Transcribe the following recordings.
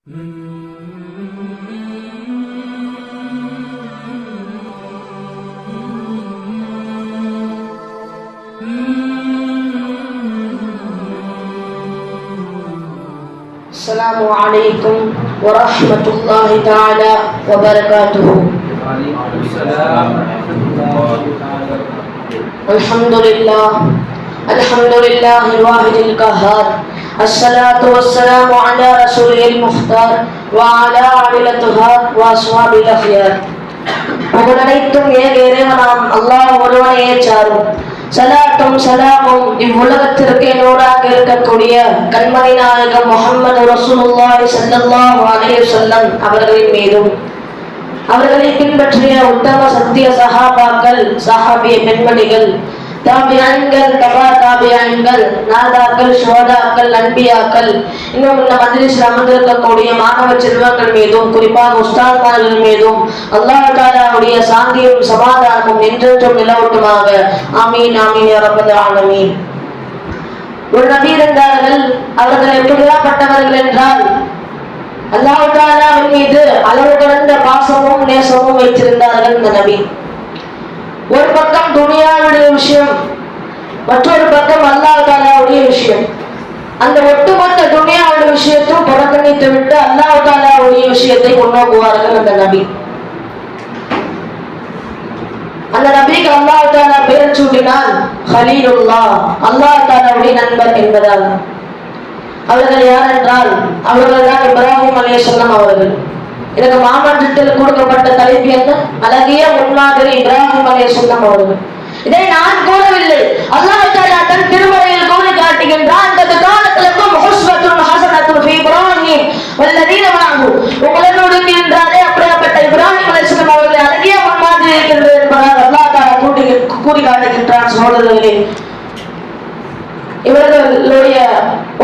السلام عليكم ورحمة الله تعالى وبركاته. الحمد لله الواحد القهار. الصلاة والسلام على رسوله المختار وعلى آله الطهار وأصحابه الأخيار. புகழனைத்தும் ஏக இறைவனாம் அல்லாஹ் ஒருவனையே சாரும். சலாத்தும் சலாமும் இவ்வுலகத்திற்கு நூறாக இருக்கக்கூடிய கண்மணி நாயகம் முஹம்மது ரசூலுல்லாஹி ஸல்லல்லாஹு அலைஹி வஸல்லம் அவர்களின் மீதும் அவர்களை பின்பற்றிய உத்தம சத்திய சஹாபாக்கள், சஹாபிய பெண்மணிகள், தாபியீன்கள், தபா தாபியீன்கள், நாதாக்கள், ஷுஹதாக்கள், அன்பியாக்கள், இன்னும் இந்த மஜ்லிஸில் அமர்ந்திருக்கக்கூடிய மாணவ செல்வங்கள் மீதும் குறிப்பாக உஸ்தாத்மார்கள் மீதும் அல்லாஹ் தஆலாவுடைய சாந்தியும் சமாதானமும் என்றென்றும் நிலவட்டுமாக. ஆமீன் ஆமீன் யா ரப்பல் ஆலமீன். ஒரு நபி இருந்தார்கள். அவர்கள் எப்படியாப்பட்டவர்கள் என்றால் அல்லாஹ் தஆலாவின் மீது அளவு கடந்த பாசமும் நேசமும் வைத்திருந்தார்கள் இந்த நபி. ஒரு பக்கம் துனியாவுடைய விஷயம், மற்றொரு பக்கம் அல்லாஹ் தஆலாவுடைய விஷயம். அந்த ஒட்டுமொத்த துனியாவுடைய விஷயத்தையும் புறக்கணித்து விட்டு அல்லாஹ் தஆலாவுடைய விஷயத்தை முன்னோக்குவார்கள் அந்த நபி. அந்த நபிக்கு அல்லாஹ் தஆலா பெயர் சூட்டினான் ஹலீலுல்லாஹ், அல்லாஹ் தஆலாவுடைய நண்பர் என்பதால். அவர்கள் யார் என்றால் அவர்கள் தான் இப்ராஹிம் அலைஹிஸ்ஸலாம் அவர்கள். எனக்கு மாமன்றத்தில் கொடுக்கப்பட்ட தலைப்பு என்ன? அழகிய முன்மாதிரி இப்ராஹிம் அலைஹிஸ்ஸலாம் அவர்கள். இதை நான் கூறவில்லை, அல்லாஹ் தஆலா தன் திருமறையில் கூறி காட்டுகின்றான். அந்த காலத்திலும் ஹுஸ்வத்துன் ஹஸனத்துன் ஃபீ இப்ராஹிம் வல்லதீன மஅஹு. உங்களோடு இருக்கின்றாரே அப்படிப்பட்ட இப்ராஹிம் அலைஹிஸ்ஸலாம் அவர்கள் அழகிய முன்மாதிரி இருக்கின்றது என்பதாக அல்லாஹ் தஆலா கூறி காட்டுகின்றான். சகோதரர்களே, இவர்களுடைய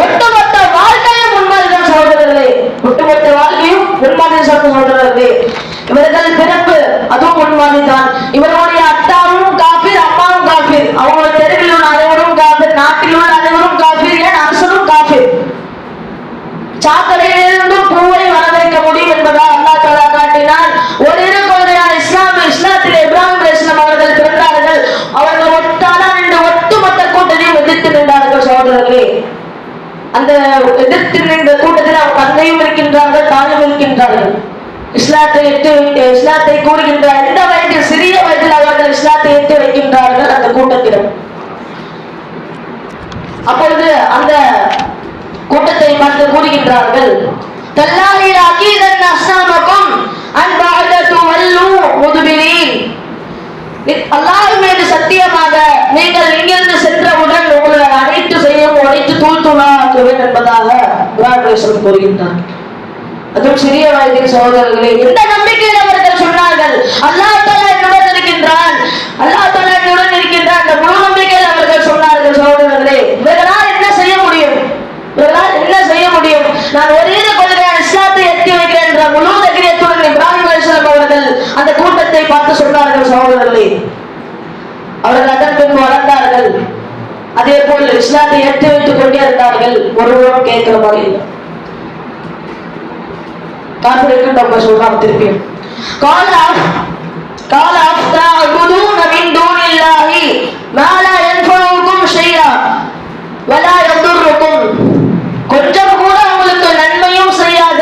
ஒட்டுமொத்த வாழ்க்கையும் முன்மாதிரிதான் சகோதரர்களே, ஒட்டுமொத்த வாழ்க்கையும் முன்மாதிரி சகோதரர்களே. இவர்கள் பிறப்பு அதுவும் முன்மாதிரிதான். இவர்களுடைய அத்தாவும் காபீர், அம்மாவும் காபீர். அவங்களுடைய தெருவில் உள்ள அனைவரும் காபீர், நாட்டில் உள்ள அனைவரும் காபீர், ஏன் அரசனும் காபீர். சாக்கடையிலிருந்து பூவை வரவேற்க முடியும் என்பதால் அல்லாஹ் தஆலா காட்டினான். ஒரு கொள்கையான இஸ்லாத்திலே இப்ராஹிம் அலைஹிஸ்ஸலாம் அவர்கள் பிறந்தார்கள். அவர்கள் ஒட்டுமொத்த கூட்டத்தையும் எதிர்த்து நின்றார்கள் சகோதரர்களே. அந்த எதிர்த்து நின்ற கூட்டத்தில் அவர் தந்தையும் இருக்கின்றார்கள், தாயும் இருக்கின்றார்கள். இஸ்லாத்தை கூறுகின்ற எந்த வயதில், சிறிய வயதில் அவர்கள் இஸ்லாத்தை ஏற்றி வைக்கின்றார்கள் அந்த கூட்டத்திடம். அப்பொழுது அந்த கூட்டத்தை பார்த்து கூறுகின்றார்கள், தல்லாஹி அகீதன் அஸ்ஸாமக்கும் அன் பஅதது வல்லு முதுபிரீன். அல்லாஹ் மீது சத்தியமாக நீங்கள் இங்கிருந்து சென்றவுடன் உங்களை அனைத்து செய்யும் உடைத்து தூள் தூளாக்குவேன் என்பதாக இப்ராஹிம் கூறுகின்றார். அதுவும் சிறிய வயதில் சகோதரர்களே, எந்த நம்பிக்கையில் அவர்கள் சொன்னார்கள்? அல்லாஹ் தஆலா என்னுடன் இருக்கின்றான், அல்லாஹ் தஆலா என்னுடன் இருக்கின்றான், அந்த முழு நம்பிக்கையில் அவர்கள் சொன்னார்கள் சகோதரர்களே. இவர்களால் என்ன செய்ய முடியும்? நான் ஒரே கொள்கையான இஸ்லாத்தை எத்தி வைக்கிறேன் என்ற முழு தைரியத்துடன் இப்ராஹிம் அலைஹிஸ்ஸலாம் அவர்கள் அந்த கூட்டத்தை பார்த்து சொன்னார்கள் சகோதரர்களே. அவர்கள் அதன் பின் வளர்ந்தார்கள். அதே போல் இஸ்லாத்தை ஏற்றி வைத்துக் கொண்டே இருந்தார்கள். ஒருவரும் கேட்கிற மாதிரி இல்லை. காபிருக்கு நம்ம சொல்றாங்க திருப்பி, قال أفتعبدون من دون الله ما لا ينفعكم شيئا ولا يضركم. கொஞ்சம் கூட உங்களுக்கு நன்மையும் செய்யாத,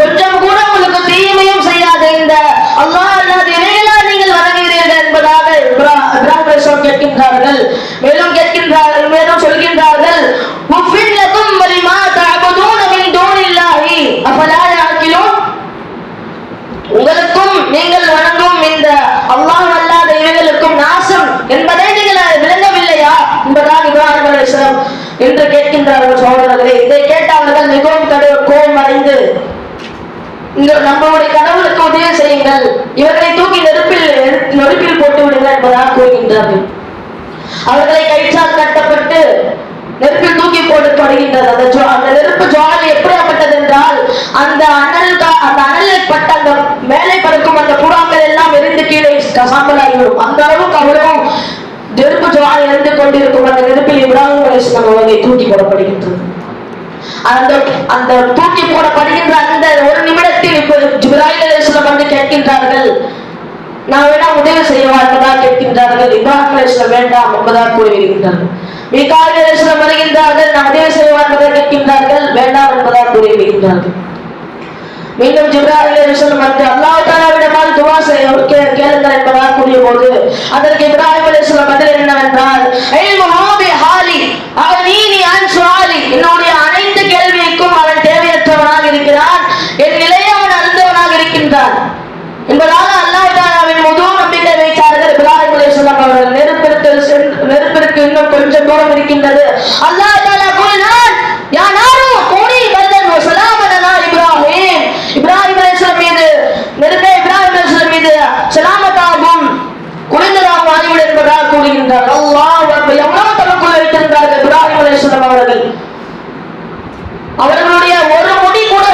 கொஞ்சம் கூட உங்களுக்கு தீமையும் செய்யாத இந்த அல்லாஹ் அல்லாத இறைவனை நீங்கள் வணங்குகிறீர்கள் என்பதாக இப்ராஹிம் கேட்கின்றார்கள். மேலும் சொல்கின்றார்கள், முஃபில்லகும் வலிமா தஅபுதூன மின் தூனில்லாஹி அஃபலா யாக்கிலூன். உங்களுக்கும் நீங்கள் வணங்கும் இந்த அல்லாஹ் அல்லாத இறைவனுக்கும் நாசம் என்பதை நீங்கள் விளங்கவில்லையா என்பதாக இப்ராஹிம் அலைஹிஸ்ஸலாம் என்று கேட்கின்றார்கள் சகோதரர்களே. இதை கேட்டவர்கள் மிகவும் கோபம் அடைந்து, நம்மளுடைய கடவுளுக்கு உதவி செய்யுங்கள், இவர்களை தூக்கி நெருப்பில் போட்டு விடுங்கள் என்பதாக கூறுகின்றார்கள். அவர்களை கயிற்றால் கட்டப்பட்டு நெருப்பில் தூக்கி போடப்படுகின்றது. அந்த நெருப்பு ஜுவாலை எப்படியாப்பட்டது என்றால் அந்த அனலை பட்ட அந்த மேலே பறக்கும் அந்த புறாக்கள் எல்லாம் எரிந்து கீழே சாம்பலாகிவிடும். அந்த அளவுக்கு அவ்வளவும் நெருப்பு ஜுவாலை எரிந்து கொண்டிருக்கும் அந்த நெருப்பில் இப்ராஹிம் அலைஹிஸ்ஸலாம் அவர்களை தூக்கி போடப்படுகின்றது. அந்த தூக்கி போடப்படுகின்ற அந்த ஜிப்ராயில் அலைஹிஸ்ஸலாம் வந்து கேட்கின்றார்கள், நான் வேணா உதவி செய்யவா என்பதாக கேட்கின்றார்கள். இப்ராஹிம் அலைஹிஸ்ஸலாம் வேண்டாம் என்பதாக கூறிவிடுகின்றார்கள். மீகாயில் அலைஹிஸ்ஸலாம் வருகின்றார்கள், நான் உதவி செய்யவா என்பதாக கேட்கின்றார்கள், வேண்டாம் என்பதாக கூறிவிடுகின்றார்கள். மீண்டும் ஜிப்ராயில் அலைஹிஸ்ஸலாம் வந்து அல்லாஹ் தஆலாவிடமால் துஆ கேளுங்கள் என்பதாக கூறிய போது அதற்கு இப்ராஹிம் அலைஹிஸ்ஸலாம் பதில் என்னவென்றால், என்னுடைய அனைத்து கேள்விக்கும் அவன் தேவையற்றவனாக இருக்கிறான், என் நிலையை அவன் அறிந்தவனாக இருக்கின்றான் என்பதாக அல்லாஹ் தஆலாவின் முழு நம்பிக்கை வைத்தார்கள். இப்ராஹிம் அலைஹிஸ்ஸலாம் அவர்கள் நெருப்பிற்கு இன்னும் கொஞ்சம் தூரம் இருக்கின்றது. அல்லாஹ் தஆலா கூறினார், யா நாரு கூனி பர்தன் வ ஸலாமன் அலா இப்ராஹிம், இப்ராஹிம் அலைஹிஸ்ஸலாம் மீது நெருப்பே இப்ராஹிம் அலைஹிஸ்ஸலாம் மீது ஸலாமத்தாகும் குளிர்ந்ததாகும் ஆகிவிடு என்பதாக கூறுகின்றார். அல்லாஹ் அக்பர். எவ்வளவு தமக்குள் வைத்திருந்தார்கள் இப்ராஹிம் அலைஹிஸ்ஸலாம் அவர்கள். அவர்களுடைய ஒரு முடி கூட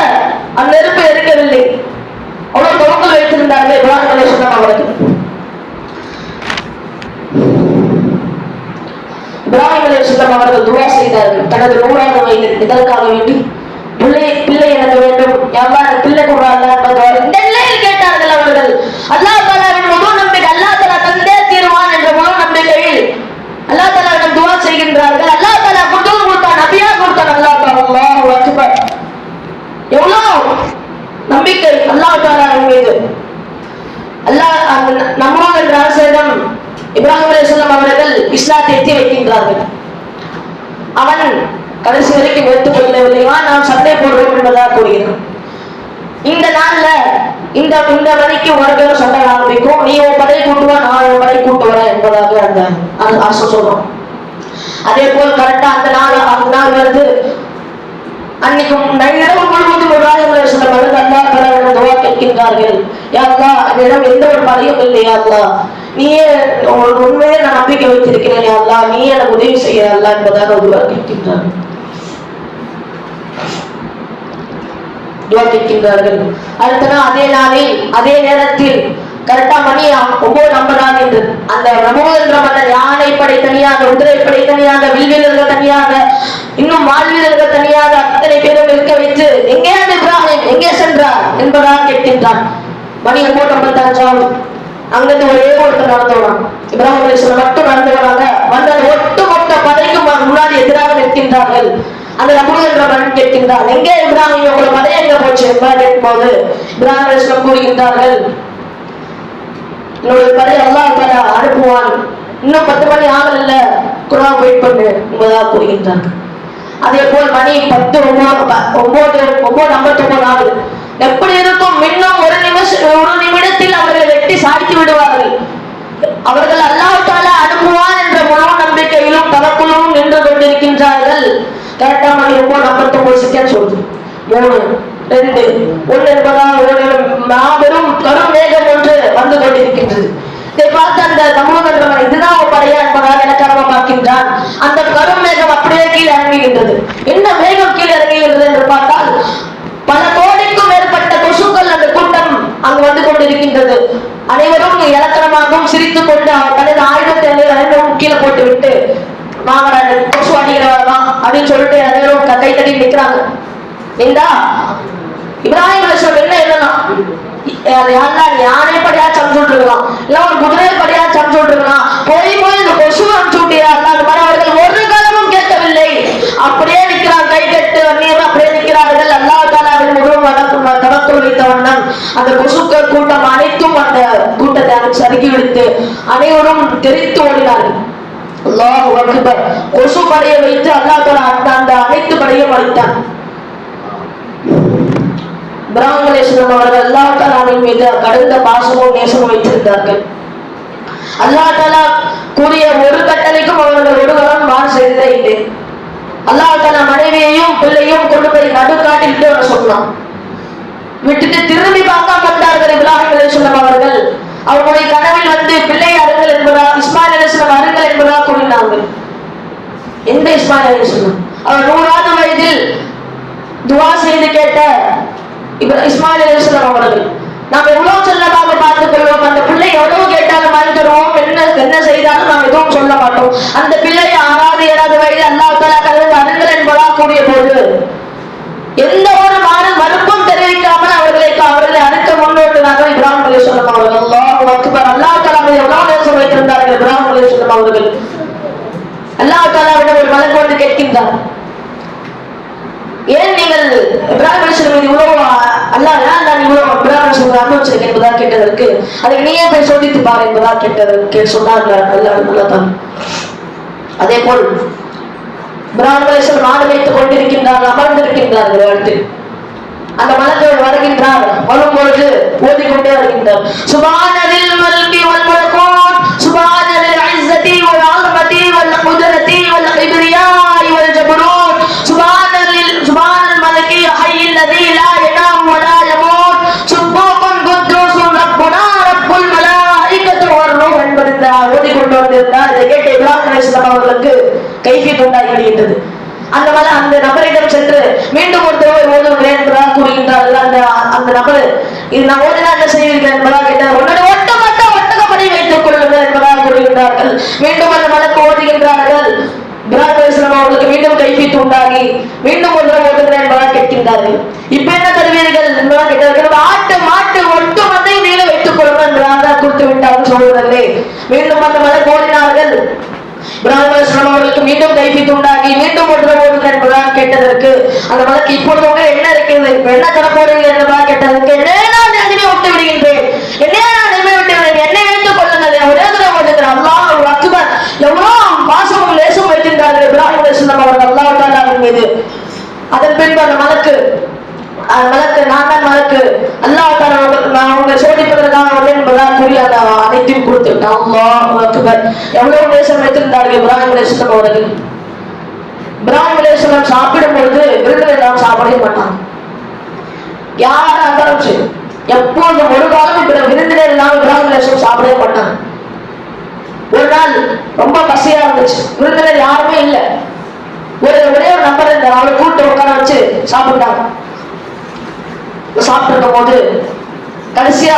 அந்த நெருப்பை எரிக்கவில்லை. அவ்வளவு தமக்குள் வைத்திருந்தார்கள் இப்ராஹிம் அலைஹிஸ்ஸலாம் அவர்கள். இப்ராஹிம் அலைஹிஸ்ஸலாம் அவர்கள் துஆ செய்தார்கள் தனது 100வது வயதில். இதற்காக வேண்டி பிள்ளை எனக்கு வேண்டும், எவ்வாறு பிள்ளை கொடுறாங்க என்பதாக இந்த நிலையில் கேட்டார்கள் அவர்கள். அல்லாஹ் தஆலாவின் முழு நம்பிக்கை, அல்லாஹ் தஆலா தந்தே தீர்வான் என்ற முழு நம்பிக்கையில் அல்லாஹ் தஆலாவிடம் துஆ செய்கின்றார்கள். அல்லாஹ் தஆலா கொடுத்தான், நபியா கொடுத்தான். அல்லாஹ் தஆலா அல்லாஹு அக்பர். எவ்வளவு நம்பிக்கை அல்லாஹ் தஆலாவின் மீது. அல்லாஹ் நம்மால் என்ற அரசிடம் இப்ராஹிம் அலைஹிஸ்ஸலாம் அவர்கள் இஸ்லாத்தை எத்தி வைக்கின்றார்கள். அவன் கடைசி வரைக்கும் ஏற்றுக்கொள்ளவில்லை. நாம் சண்டை போடுவோம் என்பதாக கூறுகிறோம். இந்த நாள்ல இந்த மணிக்கு உனக்கு சண்டை ஆரம்பிக்கும், நீ உன் படை கூட்டுவா, நான் உன் படை கூட்டு வரேன் என்பதாக அந்த அரசு சொல்றோம். அதே போல் கரெக்டா அந்த நாள் வருது. அன்னைக்கும் இரவு முழுவதும் இப்ராஹிம் அலைஹிஸ்ஸலாம் அவர்கள் அல்லாஹ் தஆலாவிடம் துஆ கேட்கின்றார்கள். யா அல்லாஹ், என்னிடம் எந்த ஒரு படையும் இல்லை யா அல்லாஹ், நீயே உண்மையே நான் நம்பிக்கை வைத்திருக்கிறேன் யா அல்லாஹ், நீயே எனக்கு உதவி செய்ய அல்லாஹ் என்பதாக துஆ கேட்கின்றார்கள். அடுத்த நாள் அதே நாளில் அதே நேரத்தில் கரெக்டா மணி 9:50 அந்த ரமூல் என்ற மன்னர் யானைப்படை தனியாக, குதிரைப்படை தனியாக, வில்வீரர்கள் தனியாக, இன்னும் வாழ்வீரர்கள் தனியாக அத்தனை பேரும் இருக்க வைத்து எங்கே இப்ராஹிம் எங்கே சென்றார் என்பதாக கேட்கின்றான். மணி 9:55. அங்கிருந்து ஒரே ஒருத்தர் நடந்தவனான். இப்ராஹிம் அலைஹிஸ்ஸலாம் மட்டும் நடந்தவனாக மன்னர் ஒட்டுமொத்த படைக்கும் முன்னாடி எதிராக நிற்கின்றார்கள். அந்த ரமூல் என்ற மன்னன் கேட்கின்றார், எங்கே இப்ராஹிம், உங்கள் படை எங்க போச்சு என்பதாக கேட்கும்போது இப்ராஹிம் அலைஹிஸ்ஸலாம் கூறுகின்றார்கள், என்னுடைய படை அல்லாஹ் தஆலா அனுப்புவான், இன்னும் 10 மணி ஆகல, குர்ஆன் வெயிட் பண்ணு என்பதாக கூறுகின்றார்கள். அதே போல் மணி 9:59 ஆகுது. எப்படி இருக்கும், இன்னும் ஒரு நிமிடத்தில் அவர்களை வெட்டி சாய்த்து விடுவார்கள். அவர்கள் அல்லாஹ் தஆலா அனுப்புவான் என்ற முழு நம்பிக்கையிலும் தவக்குலும் நின்று கொண்டிருக்கின்றார்கள். கரெக்டா மணி 9:59 சொல்லுது. 3, 2, 1 என்பதாக ஒரு மாபெரும் கரும் மேகம் ஒன்று வந்து கொண்டிருக்கின்றது. இதை பார்த்து அந்த தமிழகன்றவன் இதுதான் ஒரு படையா என்பதாக எனக்காக பார்க்கின்றான். அந்த கரும் மேகம் அப்படியே கீழே இறங்குகின்றது. என்ன மேகம் கீழே இறங்குகின்றது என்று பார்த்தால் பல கோடிக்கும் மேற்பட்ட கொசுக்கள் அந்த கூட்டம் அங்கு வந்து கொண்டிருக்கின்றது. அனைவரும் இலக்கணமாகவும் சிரித்துக் கொண்டு தனது ஆயுதத்தை அனைவரும் கீழே போட்டு விட்டு வாங்கடா கொசு அடிக்கிறவா அப்படின்னு சொல்லிட்டு அனைவரும் கை தட்டி நிற்கிறாங்க. ஏண்டா இப்ராஹிம் அலைஹிஸ்ஸலாம் என்ன எழுதலாம், யானை படியா சமைச்சுட்டு இருக்கலாம், இல்ல ஒரு குதிரை படியா சமைச்சுட்டு இருக்கலாம், போய் இந்த கொசு அனுப்பிச்சு விட்டியா அந்த மாதிரி அவர்கள் ஒரு காலமும் கேட்கவில்லை. அப்படியே நிற்கிறார், கை கட்டு வன்னியரும் அப்படியே நிற்கிறார்கள். அல்லாஹ் தஆலாவின் முழு தவக்குல் வைத்த வண்ணம் அந்த கொசுக்கள் கூட்டம் அனைத்தும் அந்த கூட்டத்தை சறுக்கி விடுத்து அனைவரும் தெரித்து ஓடினார்கள். அல்லாஹ் அக்பர். கொசு படையை வைத்து அல்லாஹ் தஆலா அந்த அனைத்து படையும் அழித்தான். இப்ராஹிம் அலைஹிஸ்ஸலாம் அவர்கள் அல்லாஹ் தஆலாவின் மீது கடந்த பாசமும் நேசமும் வைத்திருந்தார்கள். அல்லாஹ் தஆலா கூறிய ஒரு கட்டளைக்கும் அவர்கள் ஒரு காலம் மாறு செய்ததே இல்லை. அல்லாஹ் தஆலா மனைவியையும் பிள்ளையும் கொண்டு போய் நடுக்காட்டில் வர சொன்னான். விட்டுட்டு திரும்பி பார்க்காம வந்தார்கள் இப்ராஹிம் அலைஹிஸ்ஸலாம் அவர்கள். அவர்களுடைய கனவில் வந்து பிள்ளை அருங்கள் என்பதா, இஸ்மாயில் அலைஹிஸ்ஸலாம் அருங்கள் என்பதா கூறினார்கள். எந்த இஸ்மாயில் அலைஹிஸ்ஸலாம்? அவர் 100வது வயதில் துஆ செய்து கேட்ட இஸ்மாயில் அலைஹிஸ்ஸலாம் அவர்கள். நாம் எவ்வளவு செல்லமாக பார்த்துக் கொள்வோம், அந்த பிள்ளை எவ்வளவு கேட்டாலும் வாங்கி தருவோம், என்ன செய்தாலும் நாம் எதுவும் சொல்ல மாட்டோம். அந்த பிள்ளை 6வது 7வது வயது அல்லாஹ் தஆலா கனவில் அருங்கள் என்பதா கூறிய போது எந்த ஒரு மறுப்பும் தெரிவிக்காமல் அவர்களை கேட்கின்றார், ஏன் நீங்கள் இப்ராஹிம் அலைஹிஸ்ஸலாம் மீது இவ்வளவு அல்லாஹ் ஏன் நான் இவ்வளவு இப்ராஹிம் அலைஹிஸ்ஸலாம் அனுபவிச்சிருக்கேன் என்பதாக கேட்டதற்கு, அதுக்கு நீயே போய் சோதித்து பாரு என்பதாக கேட்டதற்கு சொன்னார்கள் அல்லாஹ். அதே போல் இப்ராஹிம் அலைஹிஸ்ஸலாம் ஆடு வைத்துக் கொண்டிருக்கின்றார்கள், அமர்ந்திருக்கின்றார்கள். அடுத்து அந்த மலக்குகள் வருகின்றார், வரும்பொழுது ஓதிக்கொண்டே வருகின்றார், சுப்ஹானல் மல்கி வல் மலக்கூத் சுப்ஹானல் இஸ்ஸதி வல் அஸமதி வல் குத்ரதி வல் கிப்ரியாஇ வல் ஜபரூத் சுப்ஹானல் மல்கி ஹய்யில் லதீ லா யனாம் வ லா யமூத் சுப்ஹானல் குத்தூஸ் ரப்புனா ரப்புல் மலாயிகத்து வர் ரூஹ் என்பதை ஓதிக்கொண்டு வந்திருந்தார். இதை கேட்ட இப்ராஹிம் அலைஹிஸ்ஸலாம் அவர்களுக்கு கைஃபியத் உண்டாகிவிட்டது. அந்த நபரிடம் சென்று மீண்டும் ஒரு தடவை ஓதுகிறேன் என்பதாக கூறுகின்றார்கள். அந்த நபர் இது நான் ஓதினா என்ன செய்வீர்கள் என்பதாக கேட்டார். உடனே ஒட்டகப்படி வைத்துக் கொள்ளுங்கள் என்பதாக கூறுகின்றார்கள். மீண்டும் அந்த மலக்கு ஓதுகின்றார்கள். இப்ராஹிம் அலைஹிஸ்ஸலாம் அவர்களுக்கு மீண்டும் கைஃபியத் உண்டாகி மீண்டும் ஒரு தடவை ஓதுகிறேன் என்பதாக கேட்கின்றார்கள். இப்ப என்ன தருவீர்கள் என்பதாக கேட்டார்கள். ஆட்டு மாட்டு ஒட்டுமொத்த நீங்க வைத்துக் கொள்ளுங்கள் என்பதாக கொடுத்து விட்டார்கள் சகோதரர்களே. மீண்டும் அந்த மலக்கு ஓதினார்கள். இப்ராஹிம் அலைஹிஸ்ஸலாம் அவர்களுக்கு மீண்டும் கைஃபியத் உண்டாகி மீண்டும் ஒன்று ஓதுங்கள் என்பதாக கேட்டதற்கு அந்த மலக்கு இப்பொழுது உங்க என்ன இருக்கிறது, என்ன தரப்போறீங்க என்பதாக கேட்டதற்கு, என்னை நான் அடிமை விட்டு விடுகின்றேன், என்னையே நான் அடிமை விட்டு விடுகிறேன், என்னை வைத்துக் கொள்ளுங்கள், ஒரே தடவை ஓதுகிறேன். அல்லாஹ் அக்பர். எவ்வளவு பாசமும் லேசும் வைத்திருந்தார்கள் இப்ராஹிம் அலைஹிஸ்ஸலாம் அவர்கள் அல்லாஹ் தஆலாவின் மீது. அதன் பின்பு அந்த மலக்கு நான் தான் மலக்கு, அல்லாஹ் தஆலா நான் உங்களை சோதிப்பதற்காக வந்தேன் என்பதாக கூறி அந்த அனைத்தையும் கொடுத்து விட்டான். அல்லாஹ் அக்பர். எவ்வளவு நேசம் வைத்திருந்தார்கள் இப்ராஹிம் அலைஹிஸ்ஸலாம் அவர்கள். இப்ராஹிம் அலைஹிஸ்ஸலாம் சாப்பிடும் பொழுது விருந்தினர் எல்லாம் சாப்பிடவே மாட்டாங்க. யாரா இருந்தாலும் சரி, எப்போதும் ஒரு காலம் விருந்தினர் எல்லாம் இப்ராஹிம் அலைஹிஸ்ஸலாம் சாப்பிடவே மாட்டாங்க. ஒரு நாள் ரொம்ப பசியா இருந்துச்சு, விருந்தினர் யாருமே இல்லை. ஒரே ஒரு நம்பர் இருந்தார், அவரை கூட்டு உட்கார வச்சு சாப்பிட்டாங்க. சாப்பிட்டு இருக்கும் போது கடைசியா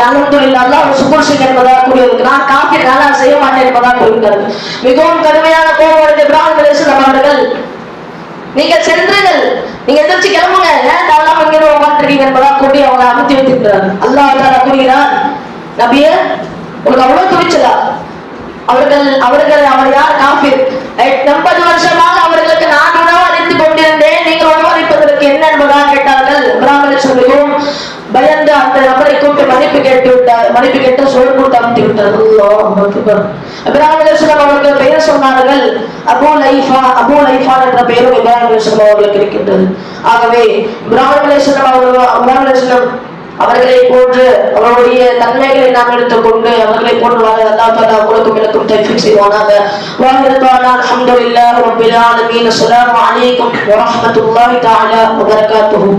அல்ஹம்துலில்லாஹ் சுக்ர் செய்ய என்பதாக கூறியதுக்கு, நான் காஃபி நல்லா செய்ய மாட்டேன் என்பதாக கூறுகிறார்கள். மிகவும் கடுமையான கோபம் இப்ராஹிம் அலைஹிஸ்ஸலாம் அவர்கள், நீங்கள் சென்றுங்கள், நீங்க எதிர்த்து கிளம்புங்க, ஏன் தாவலாம் இங்கே உட்காந்துருக்கீங்க என்பதாக கூட்டி அவங்களை அமுத்தி வைத்திருக்கிறார். அல்லாஹ் தஆலா கூறுகிறார், நபியே உங்களுக்கு அவ்வளவு துணிச்சலா? அவர் யார்? காஃபிர். 80 வருஷமாக அவர்களுக்கு நான் உணவு அளித்துக் கொண்டிருந்தேன், நீங்கள் உணவு அளிப்பதற்கு என்ன என்பதாக கேட்டார்கள். இப்ராஹிம் அலைஹிஸ்ஸலாம் பயந்து அந்த நபரை கூப்பிட்டு மன்னிப்பு கேட்டு சொல் கொடுத்து அமுத்தி விட்டார். அல்லாஹ் அக்பர். இப்ராஹிம் அலைஹிஸ்ஸலாம் அவர்கள் பெயர் சொன்னார்கள், அபூ லைஃபா என்ற பெயரும் இப்ராஹிம் அலைஹிஸ்ஸலாம் அவர்களுக்கு இருக்கின்றது. ஆகவே இப்ராஹிம் அலைஹிஸ்ஸலாம் அவர்களை போன்று அவருடைய தன்மைகளை நாம் எடுத்துக்கொண்டு அவர்களை போன்று வாழ அல்லாஹ் தஆலா உங்களுக்கும் எனக்கும் தௌஃபீக் செய்வானாக. வாஹிருதானா அல்ஹம்துலில்லாஹி ரப்பில் ஆலமீன். அஸ்ஸலாமு அலைக்கும் வ ரஹ்மத்துல்லாஹி தஆலா வ பரகாத்துஹு.